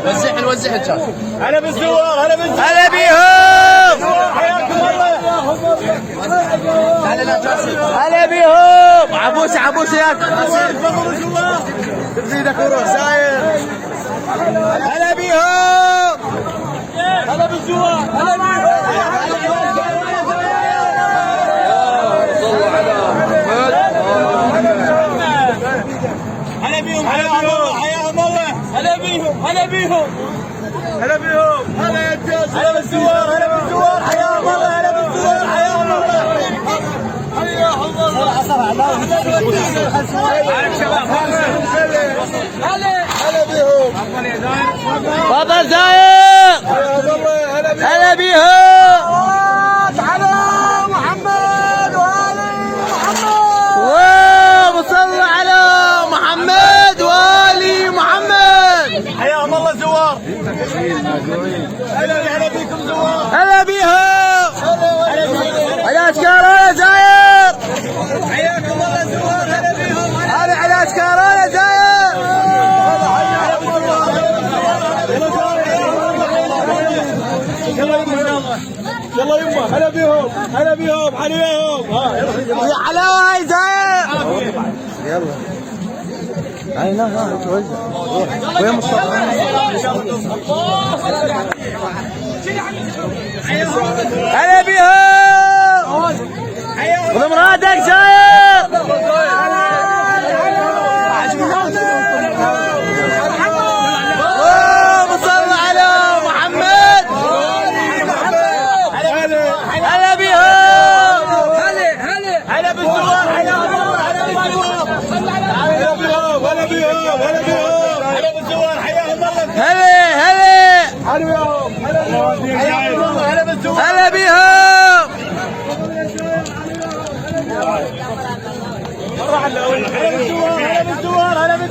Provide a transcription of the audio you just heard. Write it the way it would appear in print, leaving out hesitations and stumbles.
وزح وزح الجاز. هلا بالزوار، هلا بالزوار، هلا بيهم. حياكم الله. هلا بيهم. عبوس عبوس ياك. تزيدك وروح ساير. هلا بيهم. هلا بالزوار، هلا بيهم. هلا بيهم، حياهم الله، حياهم الله. هلا بيهم، هلا بيهم، هلا بيهم. هلا يا الجاز، هلا بالزوار، هلا بالزوار، حياهم الله، هلا بالزوار، حياهم الله، حياهم الله. هلا بيهم. تفضل زاير. حياهم الله، هلا بيهم. هلا بيهم. على محمد وآل محمد. اللهم صل على محمد وآل محمد. حياهم الله زوار. هلا بيكم زوار. هلا بيهم. على اشكال يا زاير. حياكم الله زوار. هلا بيهم. هلا على اشكال يا زاير. يلا يما، هلا بيهم، هلا بيهم، حليهم. يا حلاوه يا زاير. يلا هاي توزع. وين مصطفى؟ هلا